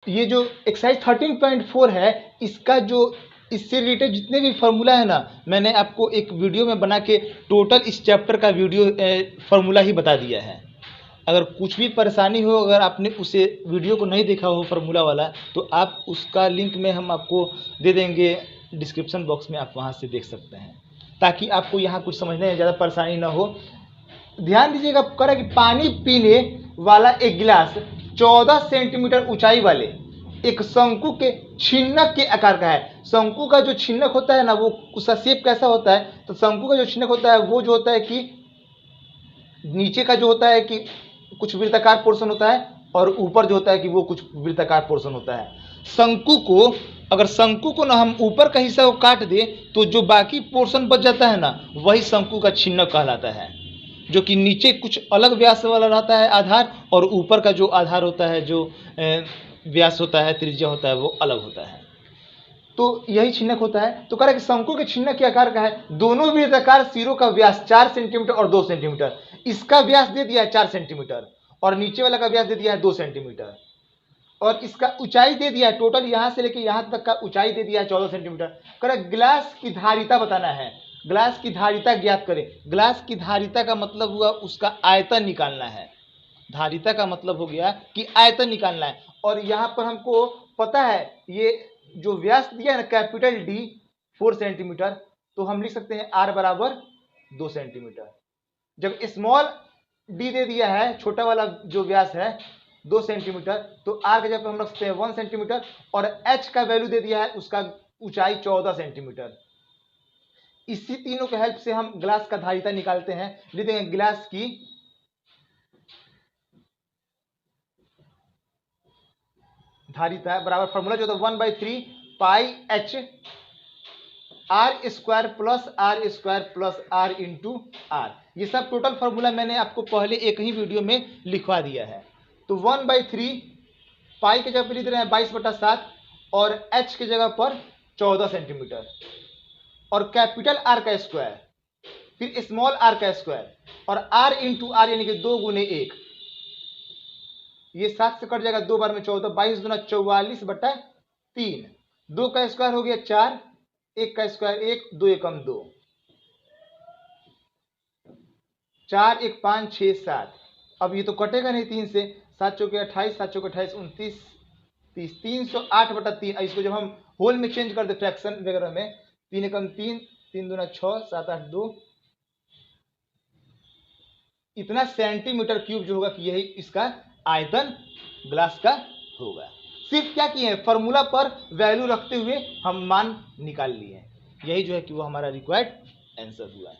ये जो एक्सरसाइज 13.4 है, इसका जो इससे रिलेटेड जितने भी फार्मूला है ना, मैंने आपको एक वीडियो में बना के टोटल इस चैप्टर का वीडियो फार्मूला ही बता दिया है। अगर कुछ भी परेशानी हो, अगर आपने उसे वीडियो को नहीं देखा हो फार्मूला वाला, तो आप उसका लिंक में हम आपको दे देंगे डिस्क्रिप्शन बॉक्स में, आप वहाँ से देख सकते हैं, ताकि आपको यहाँ कुछ समझने में ज़्यादा परेशानी ना हो। ध्यान दीजिएगा, कह रहा है कि पानी पीने वाला एक गिलास 14 सेंटीमीटर ऊंचाई वाले एक शंकु के छिन्नक के आकार का है। शंकु का जो छिन्नक होता है ना, वो उसका शेप कैसा होता है, तो शंकु का जो छिन्नक होता है वो जो होता है कि नीचे का जो होता है कि कुछ वृत्ताकार पोर्शन होता है, और ऊपर जो होता है कि वो कुछ वृत्ताकार पोर्शन होता है। शंकु को, अगर शंकु को ना हम ऊपर का हिस्सा को काट दे, तो जो बाकी पोर्शन बच जाता है ना, वही शंकु का छिन्नक कहलाता है, जो कि नीचे कुछ अलग व्यास वाला रहता है आधार, और ऊपर का जो आधार होता है, जो व्यास होता है, त्रिज्या होता है, वो अलग होता है। तो यही छिन्नक होता है। तो कह रहा है कि शंकु के छिन्नक के आकार का है, दोनों वृत्ताकार सिरों का व्यास 4 सेंटीमीटर और 2 सेंटीमीटर। इसका व्यास दे दिया है 4 सेंटीमीटर, और नीचे वाला का व्यास दे दिया है 2 सेंटीमीटर, और इसका ऊंचाई दे दिया है, टोटल यहां से लेके यहां तक का ऊंचाई दे दिया है 14 सेंटीमीटर। कह रहा है गिलास की धारिता बताना है, ग्लास की धारिता ज्ञात करें। ग्लास की धारिता का मतलब हुआ उसका आयतन निकालना है। धारिता का मतलब हो गया कि आयतन निकालना है। और यहाँ पर हमको पता है ये जो व्यास दिया है ना, कैपिटल डी 4 सेंटीमीटर, तो हम लिख सकते हैं आर बराबर 2 सेंटीमीटर। जब स्मॉल डी दे दिया है, छोटा वाला जो व्यास है 2 सेंटीमीटर, तो आर के जगह पर हम रख सकते हैं 1 सेंटीमीटर, और एच का वैल्यू दे दिया है उसका ऊंचाई 14 सेंटीमीटर। इसी तीनों के हेल्प से हम ग्लास का धारिता निकालते हैं। लिख देंगे ग्लास की धारिता बराबर फॉर्मूला जो था 1/3 pi H R square plus R into R. ये सब टोटल फॉर्मूला मैंने आपको पहले एक ही वीडियो में लिखवा दिया है। तो 1/3 पाई के जगह पर लिख रहे हैं 22/7, और एच के जगह पर 14 सेंटीमीटर, और कैपिटल आर का स्क्वायर, फिर स्मॉल आर का स्क्वायर, और आर इंटू आर यानी कि 2 गुने 1। ये 7 से कट जाएगा, 2 बार में 14, 22 दूना 44/3। 2 का स्क्वायर हो गया 4, 1 का स्क्वायर 1, 2 एकम 2, 4 1 5 6 7। अब ये तो कटेगा नहीं 3 से, 7 चौके 28, 7 चौके 28, 29 30, 308/3। इसको जब हम होल में चेंज कर दे फ्रैक्शन वगैरह में, 3 एकम 3, 3 दूना 6, 7 8 2, इतना सेंटीमीटर क्यूब जो होगा कि यही इसका आयतन ग्लास का होगा। सिर्फ क्या किए हैं, फॉर्मूला पर वैल्यू रखते हुए हम मान निकाल लिए। यही जो है कि वो हमारा रिक्वायर्ड आंसर हुआ है।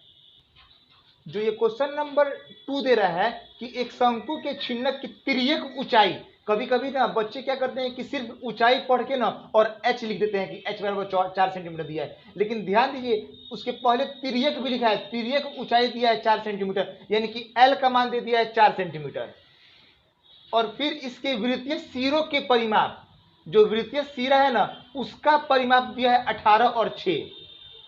जो ये क्वेश्चन नंबर 2 दे रहा है कि एक शंकु के छिन्नक की तिर्यक ऊंचाई, कभी कभी ना बच्चे क्या करते हैं कि सिर्फ ऊंचाई पढ़ के ना और एच लिख देते हैं कि एच बराबर 4 सेंटीमीटर दिया है, लेकिन ध्यान दीजिए उसके पहले तिर्यक भी लिखा है। तिर्यक ऊंचाई दिया है 4 सेंटीमीटर, यानी कि एल का मान दे दिया है 4 सेंटीमीटर। और फिर इसके वृत्तीय सिरों के परिमाप, जो वृत्तीय सिरा है ना, उसका परिमाप दिया है 18 और 6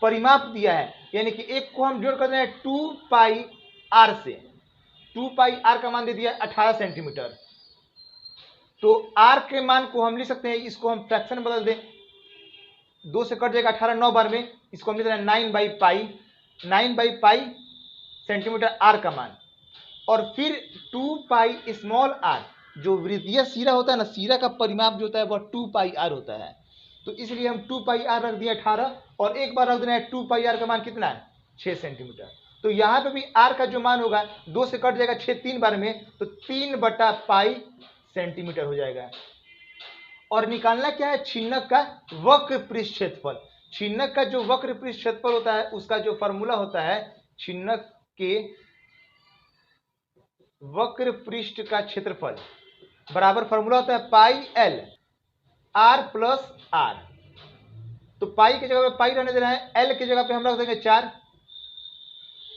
परिमाप दिया है, यानी कि एक को हम जोड़ कर रहे हैं 2 पाई आर से। 2 पाई आर का मान दे दिया 18 सेंटीमीटर। तो आर के मान को हम लिख सकते हैं, इसको हम फ्रैक्शन में बदल दें, 2 से कट जाएगा 18, 9 बार में, इसको हम लिख रहे हैं 9/पाई सेंटीमीटर आर का मान। और फिर 2 पाई स्मॉल आर, जो वृत्तीय सिरा होता है ना, सिरा का परिमाप जो होता है वह 2 पाई आर होता है। तो इसलिए हम 2 पाई आर रख दिया 18, और एक बार रख देना है 2 पाई आर का मान कितना है 6 सेंटीमीटर। तो यहाँ पे भी आर का जो मान होगा 2 से कट जाएगा 6 3 बार में, तो 3/पाई सेंटीमीटर हो जाएगा। और निकालना क्या है, छिन्नक का वक्र पृष्ठ क्षेत्रफल। छिन्नक का जो वक्र पृष्ठ क्षेत्रफल होता है उसका जो फॉर्मूला होता है, छिन्नक के वक्र पृष्ठ का क्षेत्रफल बराबर फॉर्मूला होता है pi L R plus R. तो पाई की जगह पे पाई रहने दे रहे हैं, एल की जगह पे हम रख देंगे 4,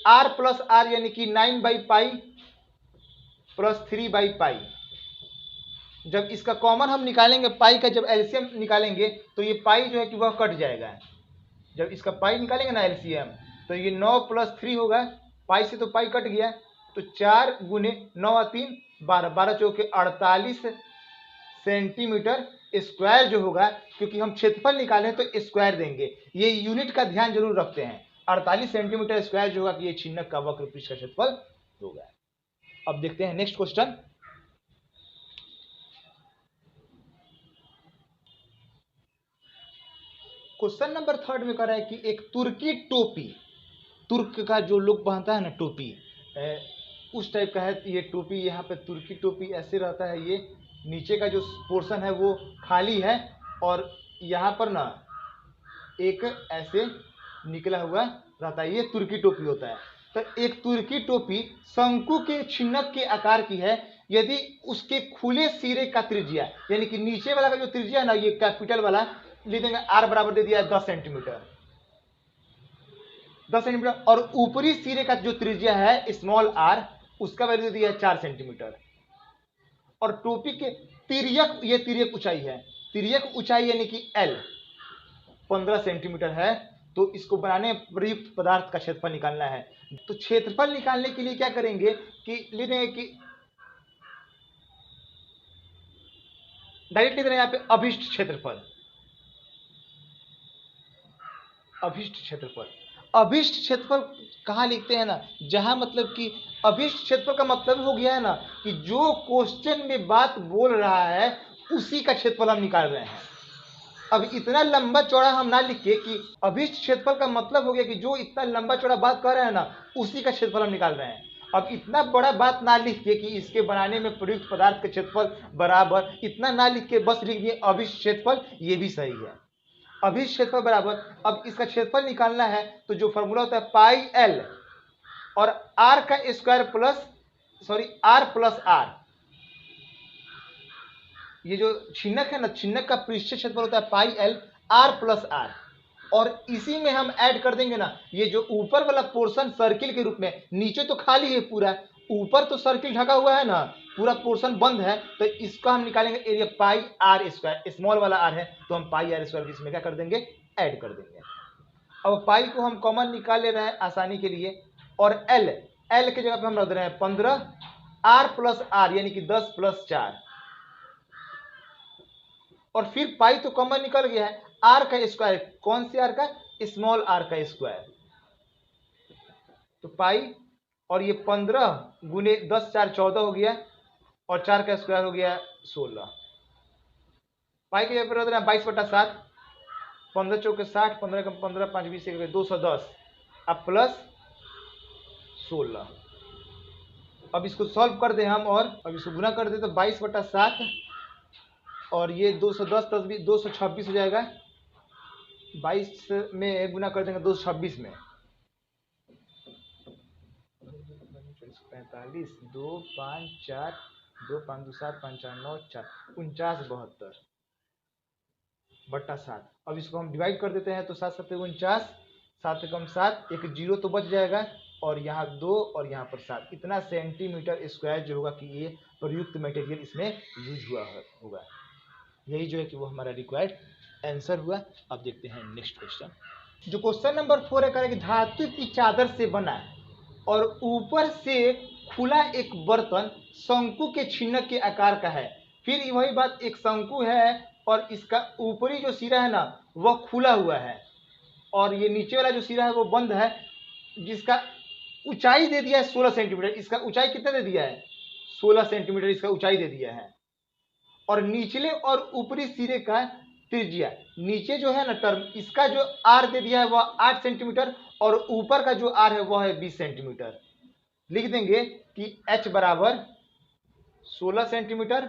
आर प्लस आर यानी कि 9/पाई प्लस 3/पाई। जब इसका कॉमन हम निकालेंगे, पाई का जब एलसीएम निकालेंगे, तो ये पाई जो है कि वह कट जाएगा। जब इसका पाई निकालेंगे ना एलसीएम, तो ये 9 + 3 होगा, पाई से तो पाई कट गया, तो 4 गुने 9 और 3 12, 12 चौके 48 सेंटीमीटर स्क्वायर जो होगा, क्योंकि हम क्षेत्रफल निकाले तो स्क्वायर देंगे, ये यूनिट का ध्यान जरूर रखते हैं। 48 सेंटीमीटर स्क्वायर जो होगा कि ये छिन्नक का वक्र पृष्ठ का क्षेत्रफल होगा। अब देखते हैं नेक्स्ट क्वेश्चन। क्वेश्चन नंबर 3 में कह रहा है कि एक तुर्की टोपी, तुर्क का जो लोग पहनता है ना टोपी, उस टाइप का है ये टोपी। यहाँ पे तुर्की टोपी ऐसे रहता है, ये नीचे का जो पोर्शन है वो खाली है और यहाँ पर ना एक ऐसे निकला हुआ रहता है, ये तुर्की टोपी होता है। तो एक तुर्की टोपी शंकु के छिन्नक के आकार की है यदि उसके खुले सिरे का त्रिज्या, यानी कि नीचे वाला का जो त्रिज्या है ना, ये कैपिटल वाला लिख देंगे आर बराबर दे दिया है 10 सेंटीमीटर, 10 सेंटीमीटर, और ऊपरी सिरे का जो त्रिज्या है स्मॉल आर, उसका वैल्यू दे दिया है 4 सेंटीमीटर। और टोपी के तिर्यक, ये तिर्यक ऊंचाई है, तिर्यक ऊंचाई यानी कि एल 15 सेंटीमीटर है। तो इसको बनाने प्रयुक्त पदार्थ का क्षेत्रफल निकालना है। तो क्षेत्रफल निकालने के लिए क्या करेंगे कि लिख देंगे कि डायरेक्ट लिख रहे हैं यहाँ पे अभिष्ट क्षेत्रफल, अभिष्ट क्षेत्रफल। अभिष्ट क्षेत्रफल कहाँ लिखते हैं ना, जहां मतलब कि अभिष्ट क्षेत्रफल का मतलब हो गया है ना कि जो क्वेश्चन में बात बोल रहा है उसी का क्षेत्रफल हम निकाल रहे हैं। अब इतना लंबा चौड़ा हम ना लिखे कि अभिष्ट क्षेत्रफल का मतलब हो गया कि जो इतना लंबा चौड़ा बात कर रहे हैं ना उसी का क्षेत्रफल हम निकाल रहे हैं। अब इतना बड़ा बात ना लिख के कि इसके बनाने में प्रयुक्त पदार्थ का क्षेत्रफल बराबर, इतना ना लिख के बस लिख दिए अभिष्ट क्षेत्रफल, ये भी सही है। अभिष्ट क्षेत्रफल बराबर, अब इसका क्षेत्रफल निकालना है तो जो फॉर्मूला होता है पाई एल और आर का square plus R plus R, ये जो छिन्नक है ना, छिन्नक का पृष्ठीय क्षेत्रफल होता है pi L R plus R, और इसी में हम ऐड कर देंगे ना ये जो ऊपर वाला पोर्शन सर्किल के रूप में, नीचे तो खाली है पूरा, ऊपर तो सर्किल ढका हुआ है ना, पूरा पोर्शन बंद है, तो इसका हम निकालेंगे area pi R square, small वाला आर है तो हम पाई आर स्क्वायर इसमें क्या कर देंगे, ऐड कर देंगे। अब पाई को हम कॉमन निकाल ले रहे हैं आसानी के लिए, और एल, एल के जगह पे हम रख दे रहे हैं 15 आर प्लस आर यानी कि 10 प्लस 4, और फिर पाई तो कॉमन निकल गया है, आर का स्क्वायर, कौन से आर का, स्मॉल आर का स्क्वायर, तो पाई, और ये 15 गुने 10 4 14 हो गया, और 4 का स्क्वायर हो गया 16, पाई के जगह पर 22/7, 15 चौके 60, 15 का 15, 5 20 210, अब प्लस 16। अब इसको सॉल्व कर दें हम, और अब इसको गुना कर दे तो 22/7 और ये 210 226 हो जाएगा, 22 में गुना कर देंगे 226 में, 45 2 5 4 2 5 2 7 5 4 9 4 49 72/7। अब इसको हम डिवाइड कर देते हैं तो 7 7 49, 7 कम 7, एक जीरो तो बच जाएगा, और यहाँ 2 और यहाँ पर 7, इतना सेंटीमीटर स्क्वायर जो होगा कि ये प्रयुक्त मटेरियल इसमें यूज हुआ होगा। यही जो है कि वो हमारा रिक्वायर्ड आंसर हुआ। अब देखते हैं नेक्स्ट क्वेश्चन। जो क्वेश्चन नंबर 4 है, कह रहा है कि धातु की चादर से बना है और ऊपर से खुला एक बर्तन शंकु के छिन्नक के आकार का है। फिर वही बात, एक शंकु है और इसका ऊपरी जो सिरा है ना वह खुला हुआ है, और ये नीचे वाला जो सिरा है वो बंद है, जिसका ऊंचाई दे दिया है 16 सेंटीमीटर। इसका ऊंचाई कितना दे दिया है, 16 सेंटीमीटर इसका ऊंचाई दे दिया है। और निचले और ऊपरी सिरे का त्रिज्या, नीचे जो है ना टर्म, इसका जो आर दे दिया है वह 8 सेंटीमीटर, और ऊपर का जो आर है वह है 20 सेंटीमीटर। लिख देंगे कि h बराबर 16 सेंटीमीटर,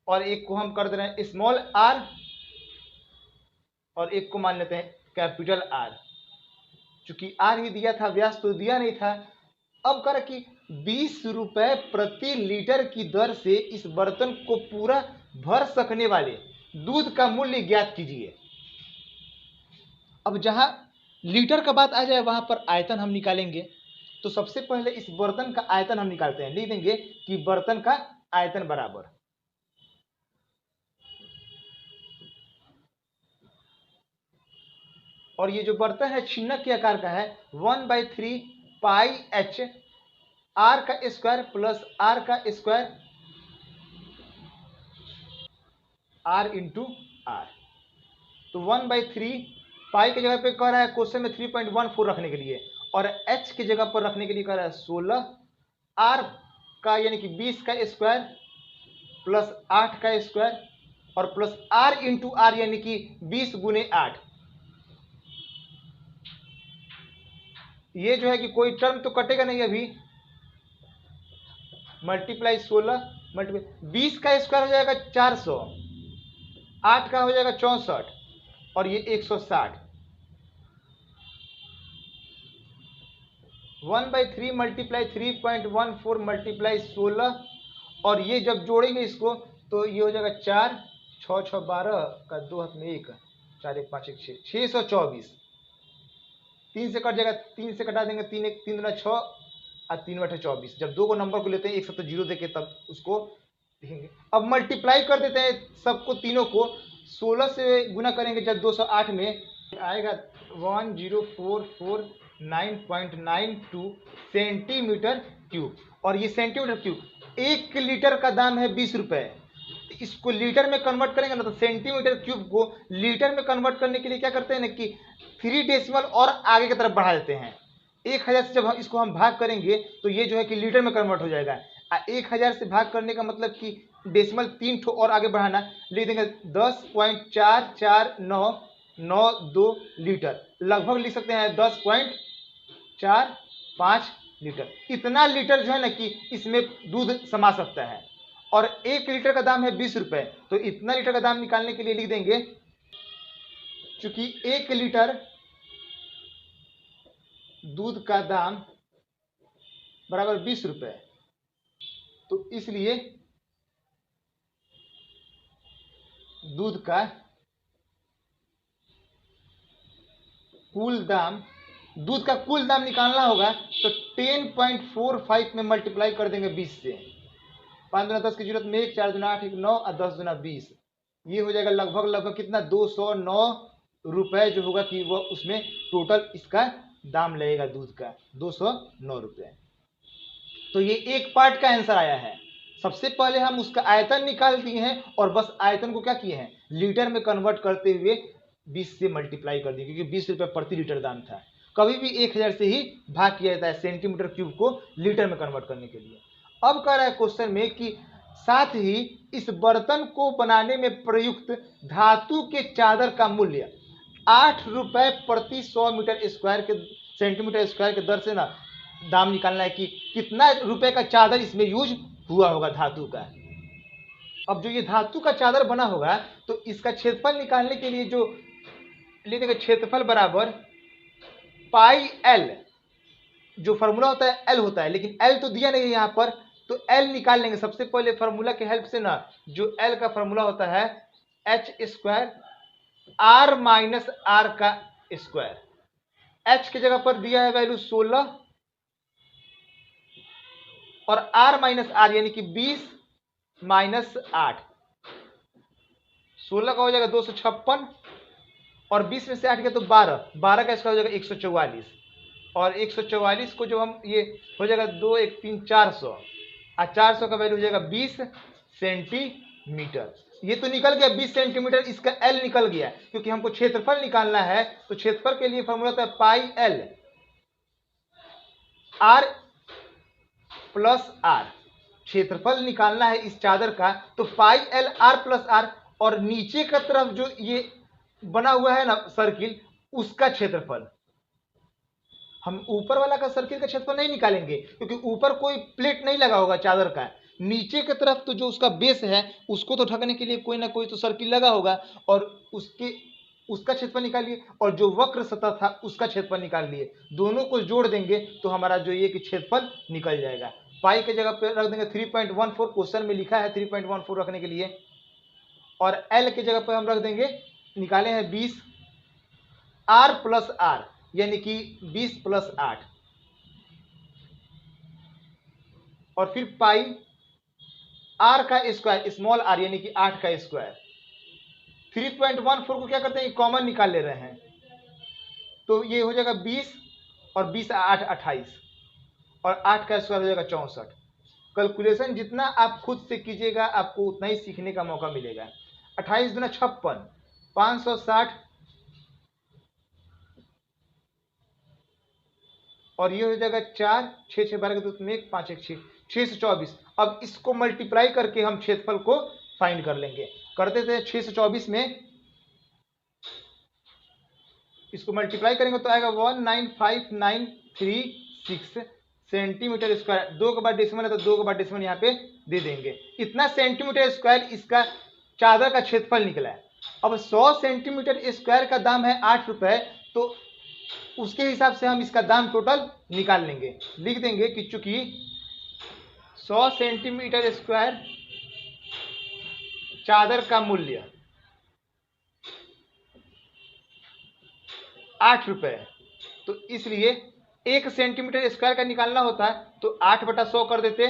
और एक को हम कर दे रहे हैं स्मॉल आर, और एक को मान लेते हैं कैपिटल आर, चूंकि आर ही दिया था, व्यास तो दिया नहीं था। अब कर कि 20 रुपए प्रति लीटर की दर से इस बर्तन को पूरा भर सकने वाले दूध का मूल्य ज्ञात कीजिए। अब जहां लीटर का बात आ जाए वहां पर आयतन हम निकालेंगे, तो सबसे पहले इस बर्तन का आयतन हम निकालते हैं। लिख देंगे कि बर्तन का आयतन बराबर, और ये जो बर्तन है छिन्नक के आकार का है, 1/3 पाई एच आर का स्क्वायर प्लस आर का स्क्वायर, आर इंटू आर। तो 1/3 पाई की जगह पे कह रहा है क्वेश्चन में 3.14 रखने के लिए, और एच की जगह पर रखने के लिए कह रहा है 16, आर का यानी कि 20 का स्क्वायर प्लस 8 का स्क्वायर और प्लस आर इंटू आर यानी कि 20 गुने 8। ये जो है कि कोई टर्म तो कटेगा नहीं अभी, मल्टीप्लाई 16 मल्टीप्लाई 20 का स्क्वायर हो जाएगा 400, 8 का हो जाएगा 64 और ये 160। 1/3 मल्टीप्लाई 3.14 मल्टीप्लाई 16 और ये जब जोड़ेंगे इसको तो ये हो जाएगा 4 6 6 12 का 2 हाथ में 1 4 1 5 1 6 624। 3 से कट जाएगा, 3 से कटा देंगे, 3 1 3 दूना 6 और 3 बटे 24। जब दो को नंबर को लेते हैं एक साथ तो जीरो देके तब उसको लिखेंगे। अब मल्टीप्लाई कर देते हैं सबको, तीनों को 16 से गुना करेंगे जब 208 में आएगा 10449.92 सेंटीमीटर क्यूब। और ये सेंटीमीटर क्यूब, 1 लीटर का दाम है 20 रुपए। इसको लीटर में कन्वर्ट करेंगे ना तो सेंटीमीटर क्यूब को लीटर में कन्वर्ट करने के लिए क्या करते हैं ना कि 3 डेसिमल और आगे की तरफ बढ़ा देते हैं। 1000 से जब इसको हम भाग करेंगे तो ये जो है कि लीटर में कन्वर्ट हो जाएगा। 1000 से भाग करने का मतलब कि डेसिमल 3 ठो और आगे बढ़ाना, लिख देंगे 10.449992 लीटर, लगभग लिख सकते हैं 10.45 लीटर। इतना लीटर जो है ना कि इसमें दूध समा सकता है और 1 लीटर का दाम है 20 रुपए। तो इतना लीटर का दाम निकालने के लिए लिख देंगे, चूंकि 1 लीटर दूध का दाम बराबर 20 रुपए, तो इसलिए दूध का कुल दाम निकालना होगा तो 10.45 में मल्टीप्लाई कर देंगे 20 से। 5 दूना 10 की जरूरत में 1 4 दूना 8 1 9 और 10 दूना 20। ये हो जाएगा लगभग कितना 209 रुपए जो होगा कि वह उसमें टोटल इसका दाम लगेगा दूध का 209 रुपए। तो ये एक पार्ट का आंसर आया है। सबसे पहले हम उसका आयतन निकाल दिए हैं और बस आयतन को क्या किए हैं लीटर में कन्वर्ट करते हुए 20 से मल्टीप्लाई कर दिए, क्योंकि 20 रुपए प्रति लीटर दाम था। कभी भी 1000 से ही भाग किया जाता है सेंटीमीटर क्यूब को लीटर में कन्वर्ट करने के लिए। अब कह रहा है क्वेश्चन में कि साथ ही इस बर्तन को बनाने में प्रयुक्त धातु के चादर का मूल्य 8 रुपए प्रति 100 सेंटीमीटर स्क्वायर के दर से ना दाम निकालना है कि कितना रुपए का चादर इसमें यूज हुआ होगा धातु का। अब जो ये धातु का चादर बना होगा तो इसका क्षेत्रफल निकालने के लिए जो ले देंगे क्षेत्रफल बराबर पाई एल, जो फॉर्मूला होता है एल होता है, लेकिन एल तो दिया नहीं है यहाँ पर, तो एल निकाल लेंगे सबसे पहले फॉर्मूला के हेल्प से ना। जो एल का फॉर्मूला होता है H square R minus R का स्क्वायर। एच की जगह पर दिया है वैल्यू 16 और आर माइनस आर यानी कि 20 माइनस 8, 16 का हो जाएगा 256 और 20 में से 8 गया तो 12 का स्क्वायर हो जाएगा 144 और 144 को जो हम ये हो जाएगा 2 1 3 400 और 400 का वैल्यू हो जाएगा 20 सेंटीमीटर। ये तो निकल गया 20 सेंटीमीटर, इसका एल निकल गया क्योंकि हमको क्षेत्रफल निकालना है। तो क्षेत्रफल के लिए फॉर्मूला होता है pi L R plus R. क्षेत्रफल निकालना है इस चादर का तो pi L R plus R, और नीचे का तरफ जो ये बना हुआ है ना सर्किल उसका क्षेत्रफल। हम ऊपर वाला का सर्किल का क्षेत्रफल नहीं निकालेंगे क्योंकि ऊपर कोई प्लेट नहीं लगा होगा चादर का। नीचे की तरफ तो जो उसका बेस है उसको तो ढकने के लिए कोई ना कोई तो सर्किल लगा होगा और उसका क्षेत्रफल निकालिए, और जो वक्र सतह था उसका क्षेत्रफल निकाल लिए। दोनों को जोड़ देंगे तो हमारा जो ये कि क्षेत्रफल निकल जाएगा। पाई की जगह पे रख देंगे 3.14, क्वेश्चन में लिखा है 3.14 रखने के लिए, और एल की जगह पर हम रख देंगे, निकाले हैं 20 आर प्लस आर यानी कि 20 प्लस 8 और फिर पाई आर का स्क्वायर स्मॉल आर यानी कि 8 का स्क्वायर। 3.14 को क्या करते हैं कॉमन निकाल ले रहे हैं तो ये हो जाएगा 20 और 20 8 28 और 8 का स्क्वायर हो जाएगा 64। कैलकुलेशन जितना आप खुद से कीजिएगा आपको उतना ही सीखने का मौका मिलेगा। 28 दूना 56, 560 और ये हो जाएगा 4, 6 6 12 के 2 में 1, 5 1 6, 624। अब इसको मल्टीप्लाई करके हम क्षेत्रफल को फाइंड कर लेंगे। करते थे 624 में इसको मल्टीप्लाई करेंगे तो आएगा 19596 सेंटीमीटर स्क्वायर। 2 के बाद डेसिमल है तो 2 के बाद डेसिमल यहाँ पे दे देंगे। इतना सेंटीमीटर स्क्वायर इसका चादर का क्षेत्रफल निकला है। अब 100 सेंटीमीटर स्क्वायर का दाम है 8 रुपए, तो उसके हिसाब से हम इसका दाम टोटल निकाल लेंगे। लिख देंगे कि चूंकि 100 सेंटीमीटर स्क्वायर चादर का मूल्य 8 रुपए, तो इसलिए 1 सेंटीमीटर स्क्वायर का निकालना होता है तो 8/100 कर देते।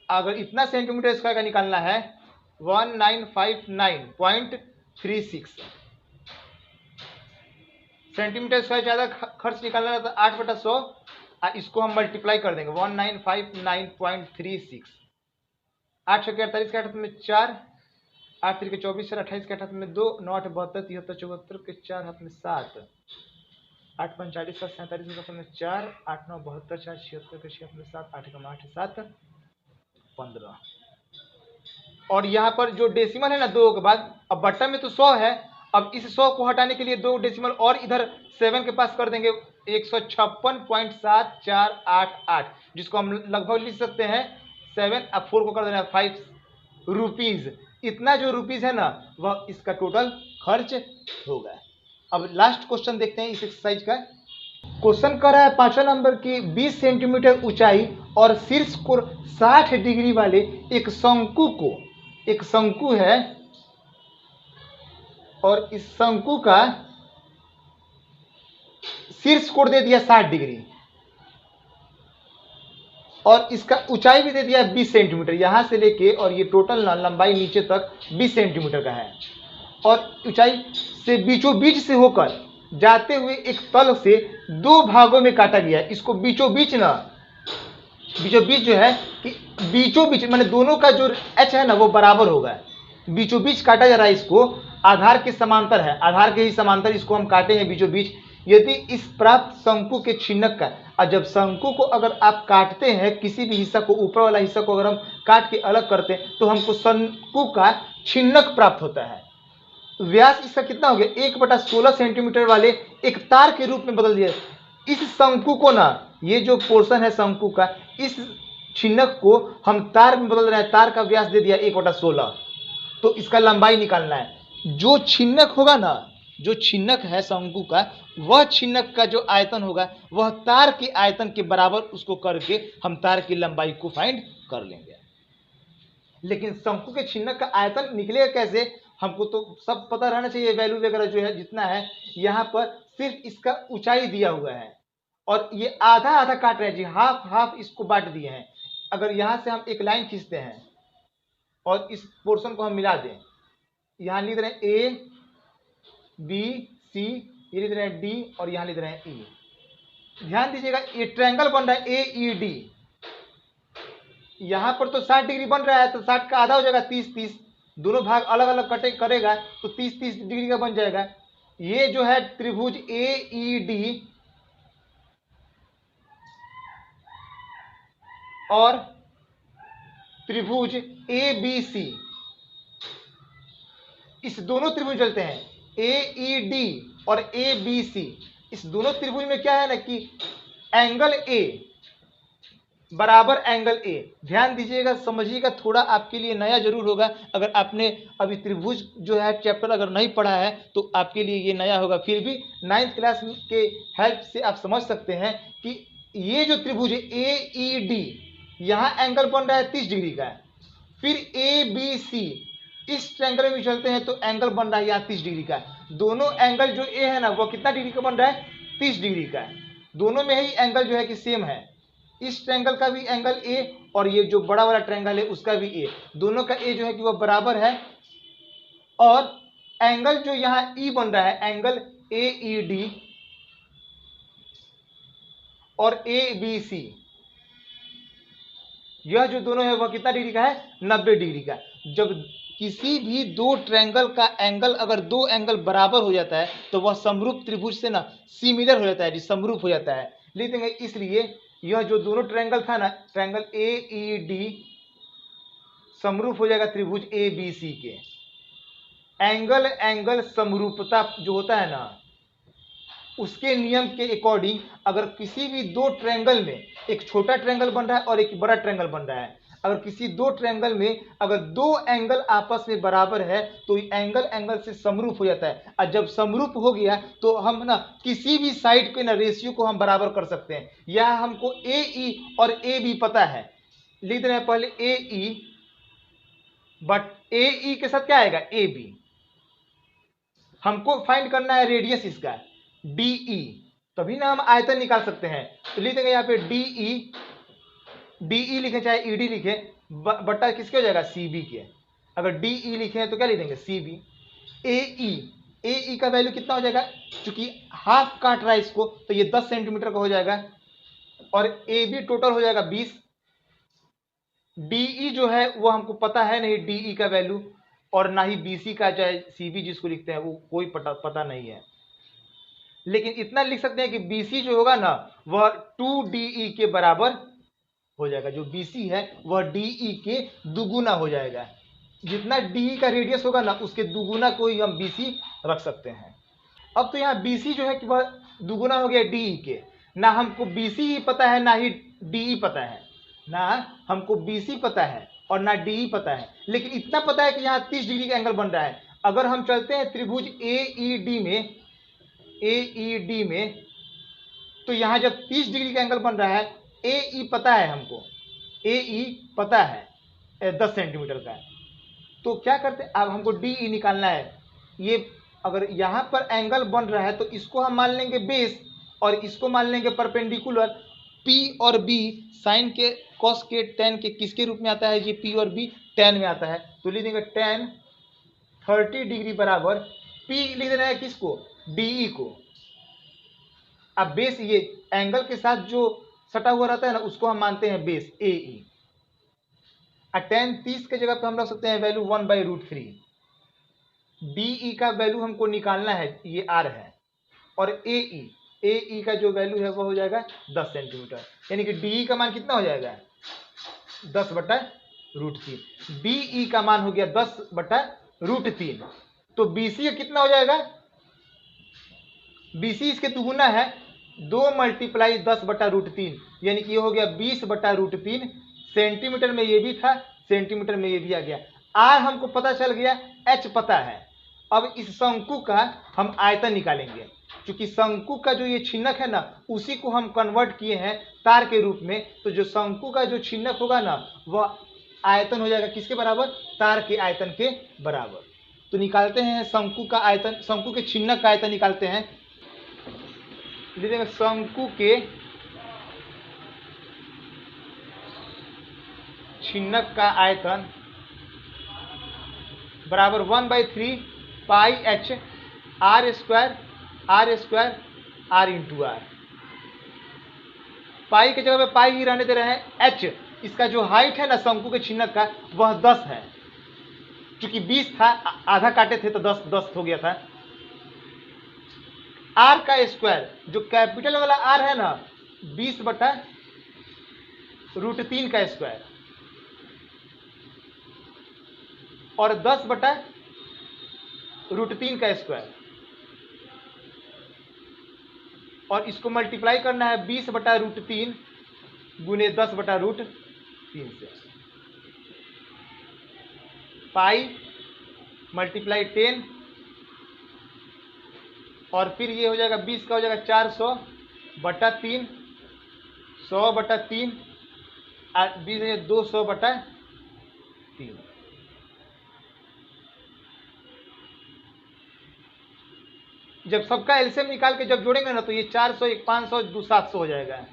अगर इतना सेंटीमीटर स्क्वायर का निकालना है 1959.36 सेंटीमीटर स्क्वायर ज़्यादा खर्च निकालना है तो 8/100, इसको हम मल्टीप्लाई कर देंगे 1959.36। 8 छक्के 48 के हाथ में 4, 8 3 के 24, 28 के हाथ में 2, 9 8 72, 73 74 के 4 हाथ में 7, 8 5 40 7 47 के हाथ में 4, 8 9 72 4 76 के 6 हाथ में 7, 8 8 7 15। और यहाँ पर जो डेसिमल है ना 2 के बाद, अब बट्टा में तो 100 है, अब इस 100 को हटाने के लिए 2 डेसिमल और इधर 7 के पास कर देंगे 156.7488, जिसको हम लगभग लिख सकते हैं 7, अब 4 को कर देना 5 रुपीज। इतना जो रुपीज है ना वह इसका टोटल खर्च होगा। अब लास्ट क्वेश्चन देखते हैं इस एक्सरसाइज का। क्वेश्चन कर रहा है 5वां नंबर की 20 सेंटीमीटर ऊंचाई और शीर्ष कोण 60 डिग्री वाले एक शंकु है और इस शंकु का शीर्ष कोण दे दिया 60 डिग्री और इसका ऊंचाई भी दे दिया 20 सेंटीमीटर। यहां से लेके और ये टोटल लंबाई नीचे तक 20 सेंटीमीटर का है और ऊंचाई से बीचों बीच से होकर जाते हुए एक तल से 2 भागों में काटा गया। इसको बीचों बीच जो है कि बीचों बीच माने दोनों का जो एच है ना वो बराबर होगा। बीचों बीच काटा जा रहा है, इसको आधार के समांतर है, आधार के ही समांतर इसको हम काटे हैं बीचों बीच। यदि इस प्राप्त शंकु के छिन्नक का, और जब शंकु को अगर आप काटते हैं किसी भी हिस्सा को, ऊपर वाला हिस्सा को अगर हम काट के अलग करते हैं तो हमको शंकु का छिन्नक प्राप्त होता है। व्यास इसका कितना हो गया 1/16 सेंटीमीटर वाले एक तार के रूप में बदल दिया। इस शंकु को ना, ये जो पोर्शन है शंकु का, इस छिन्नक को हम तार में बदल रहे हैं, तार का व्यास दे दिया 1/16, तो इसका लंबाई निकालना है। जो छिन्नक होगा ना, जो छिन्नक है शंकु का, वह छिन्नक का जो आयतन होगा वह तार के आयतन के बराबर उसको करके हम तार की लंबाई को फाइंड कर लेंगे। लेकिन शंकु के छिन्नक का आयतन निकलेगा कैसे, हमको तो सब पता रहना चाहिए, वैल्यू वगैरह जो है जितना है। यहाँ पर सिर्फ इसका ऊंचाई दिया हुआ है और ये आधा आधा काट रहे हैं जी, हाफ हाफ इसको बांट दिए हैं। अगर यहाँ से हम एक लाइन खींचते हैं और इस पोर्शन को हम मिला दें, यहाँ लिख रहे हैं ए बी सी, ये लिख रहे हैं डी और यहाँ लिख रहे हैं ई। ध्यान दीजिएगा ये ट्रायंगल बन रहा है ए ई डी। यहाँ पर तो 60 डिग्री बन रहा है तो 60 का आधा हो जाएगा 30-30, दोनों भाग अलग अलग कटे करेगा तो 30-30 डिग्री का बन जाएगा। ये जो है त्रिभुज ए ई डी और त्रिभुज ए बी सी, इस दोनों त्रिभुज चलते हैं ए ई डी और ए बी सी। इस दोनों त्रिभुज में क्या है ना कि एंगल ए बराबर एंगल ए। ध्यान दीजिएगा, समझिएगा, थोड़ा आपके लिए नया जरूर होगा। अगर आपने अभी त्रिभुज जो है चैप्टर अगर नहीं पढ़ा है तो आपके लिए ये नया होगा। फिर भी 9th क्लास के हेल्प से आप समझ सकते हैं कि ये जो त्रिभुज है ए ई डी, यहाँ एंगल बन रहा है 30 डिग्री का। फिर ए बी सी, इस ट्रायंगल में चलते हैं तो एंगल बन रहा है यहाँ 30 डिग्री का। दोनों एंगल जो ए है ना वो कितना डिग्री का बन रहा है 30 डिग्री का। दोनों में ही एंगल जो है कि सेम है। इस ट्रायंगल का भी एंगल ए और ये जो बड़ा वाला ट्रायंगल है उसका भी ए, दोनों का ए जो है कि वह बराबर है। और एंगल जो यहाँ ई बन रहा है एंगल ए ई डी और ए बी सी, यह जो दोनों है वह कितना डिग्री का है 90 डिग्री का। जब किसी भी दो ट्रायंगल का एंगल अगर दो एंगल बराबर हो जाता है तो वह समरूप त्रिभुज से ना सिमिलर हो जाता है, जी समरूप हो जाता है। लिख देंगे इसलिए यह जो दोनों ट्रायंगल था ना, ट्रायंगल ए ई डी समरूप हो जाएगा त्रिभुज ए बी सी के। एंगल एंगल समरूपता जो होता है ना, उसके नियम के अकॉर्डिंग अगर किसी भी दो ट्रायंगल में एक छोटा ट्रायंगल बन रहा है और एक बड़ा ट्रायंगल बन रहा है, अगर किसी दो ट्रायंगल में अगर दो एंगल आपस में बराबर है तो एंगल एंगल से समरूप हो जाता है। और जब समरूप हो गया तो हम ना किसी भी साइड के ना रेशियो को हम बराबर कर सकते हैं। यह हमको ए ई और ए बी पता है, लिख देना है पहले ए ई, बट ए ई के साथ क्या आएगा ए बी। हमको फाइंड करना है रेडियस इसका डी ई, तभी ना हम आयतन निकाल सकते हैं। तो लिख देंगे यहाँ पे डी ई लिखे चाहे ई डी लिखे, बट्टा किसके हो जाएगा सी बी के। अगर डी ई लिखे तो क्या लिख देंगे सी बी। ए ई का वैल्यू कितना हो जाएगा, चूंकि हाफ काट रहा है इसको तो ये 10 सेंटीमीटर का हो जाएगा, और ए बी टोटल हो जाएगा 20। डी ई जो है वो हमको पता है नहीं डी ई का वैल्यू, और ना ही बी सी का चाहे सी बी जिसको लिखते हैं वो कोई पता नहीं है। लेकिन इतना लिख सकते हैं कि बी सी जो होगा ना वह 2DE के बराबर हो जाएगा। जो बी सी है वह DE के दुगुना हो जाएगा। जितना DE का रेडियस होगा ना उसके दुगुना को ही हम बी सी रख सकते हैं। अब तो यहाँ बी सी जो है कि वह दुगुना हो गया DE के। ना हमको बी सी ही पता है ना ही DE पता है, ना हमको बी सी पता है और ना DE पता है, लेकिन इतना पता है कि यहाँ 30 डिग्री का एंगल बन रहा है। अगर हम चलते हैं त्रिभुज AED में तो यहाँ जब 30 डिग्री का एंगल बन रहा है, AE पता है हमको, AE पता है 10 सेंटीमीटर का, तो क्या करते हैं अब हमको DE निकालना है। ये अगर यहाँ पर एंगल बन रहा है तो इसको हम मान लेंगे बेस और इसको मान लेंगे परपेंडिकुलर। P और B साइन के कॉस के tan के किसके रूप में आता है जी, P और B tan में आता है। तो लिख देंगे tan 30 डिग्री बराबर P लिख देना है किसको, DE को। अब बेस ये एंगल के साथ जो सटा हुआ रहता है ना उसको हम मानते हैं बेस AE। tan 30 के जगह पे हम रख सकते हैं वैल्यू 1/√3। DE का वैल्यू हमको निकालना है, ये R है, और AE का जो वैल्यू है वो हो जाएगा 10 सेंटीमीटर, यानी कि DE का मान कितना हो जाएगा 10/√3। DE का मान हो गया 10/√3। तो BC कितना हो जाएगा, BC इसके दुगुना है 2 × 10/√3, यानी कि ये हो गया 20/√3। सेंटीमीटर में ये भी था, सेंटीमीटर में ये भी आ गया। R हमको पता चल गया, H पता है। अब इस शंकु का हम आयतन निकालेंगे, क्योंकि शंकु का जो ये छिन्नक है ना उसी को हम कन्वर्ट किए हैं तार के रूप में। तो जो शंकु का जो छिन्नक होगा ना वह आयतन हो जाएगा किसके बराबर, तार के आयतन के बराबर। तो निकालते हैं शंकु का आयतन, शंकु के छिन्नक का आयतन निकालते हैं। शंकु के छिन्नक का आयतन बराबर 1/3 पाई H R square R into R। पाई के जगह पे पाई ही रहने दे रहे हैं। H इसका जो हाइट है ना शंकु के छिन्नक का वह 10 है, क्योंकि 20 था आधा काटे थे तो 10 हो गया था। R का स्क्वायर जो कैपिटल वाला R है ना 20/√3 का स्क्वायर और 10/√3 का स्क्वायर, और इसको मल्टीप्लाई करना है 20/√3 गुने 10/√3 से। पाई मल्टीप्लाई 10 और फिर ये हो जाएगा 20 का हो जाएगा 400/3, 100/3 20 है 200/3। जब सबका एलसीएम निकाल के जब जोड़ेंगे ना तो ये 400 एक 500 2 700 हो जाएगा,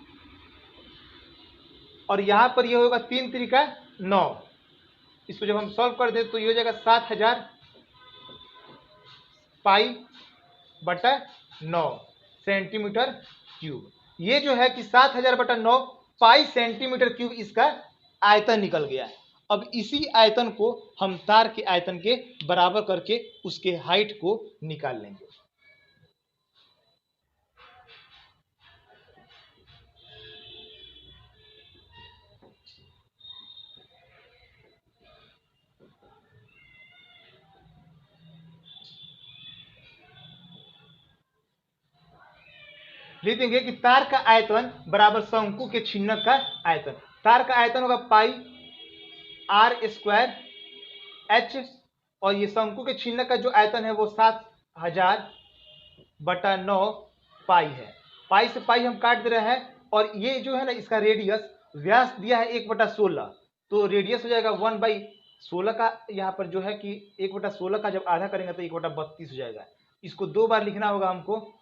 और यहाँ पर ये होगा 3 3 9। इसको जब हम सॉल्व कर दे तो ये हो जाएगा 7000 पाई/9 सेंटीमीटर क्यूब। ये जो है कि 7000/9 पाई सेंटीमीटर क्यूब इसका आयतन निकल गया। अब इसी आयतन को हम तार के आयतन के बराबर करके उसके हाइट को निकाल लेंगे। लिख देंगे कि तार का आयतन बराबर शंकु के छिन्नक का आयतन। तार का आयतन होगा पाई आर स्क्वायर एच, और ये शंकु के छिन्नक का जो आयतन है वो 7000/9 पाई है। पाई से पाई हम काट दे रहे हैं, और ये जो है ना इसका रेडियस व्यास दिया है 1/16, तो रेडियस हो जाएगा 1/16 का। यहाँ पर जो है कि 1/16 का जब आधा करेंगे तो 1/32 हो जाएगा। इसको 2 बार लिखना होगा हमको,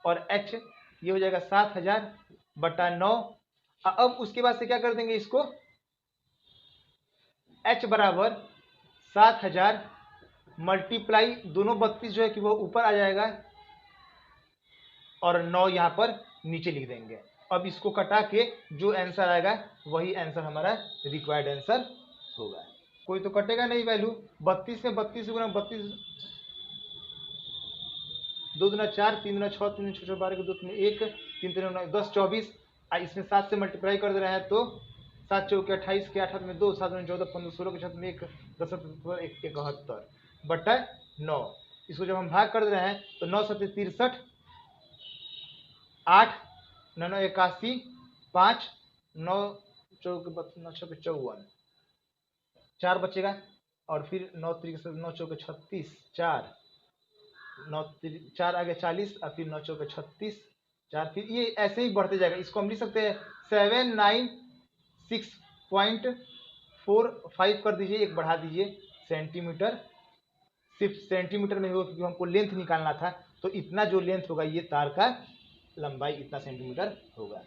और h ये हो जाएगा 7000/9। अब उसके बाद से क्या कर देंगे इसको, h बराबर 7000 मल्टीप्लाई दोनों 32 जो है कि वो ऊपर आ जाएगा, और 9 यहाँ पर नीचे लिख देंगे। अब इसको कटा के जो आंसर आएगा वही आंसर हमारा रिक्वायर्ड आंसर होगा। कोई तो कटेगा नहीं वैल्यू। 32 में 32 गुना 32, 2 दूना 4, 3 दूना 6, 3 6 12 के 2 3 1, 3 3 9 10 24, इसमें 7 से मल्टीप्लाई कर दे रहे हैं तो 7 चौके 28 के 8 हाथ में 2, 7 में 14 15 16 के 6 में 1, 10 71/9। इसको जब हम भाग कर दे रहे हैं तो 9 7 63, 8 9 9 81, 5 9 चौके 9 6 54, 4 बचेगा, और फिर 9 3 9 चौके 36, 4 9 4 आगे 40, और फिर 9 चौके 36, 4, फिर ये ऐसे ही बढ़ते जाएगा। इसको हम लिख सकते हैं 796.45 कर दीजिए, एक बढ़ा दीजिए सेंटीमीटर। सिर्फ सेंटीमीटर में होगा क्योंकि हमको लेंथ निकालना था, तो इतना जो लेंथ होगा ये तार का लंबाई इतना सेंटीमीटर होगा।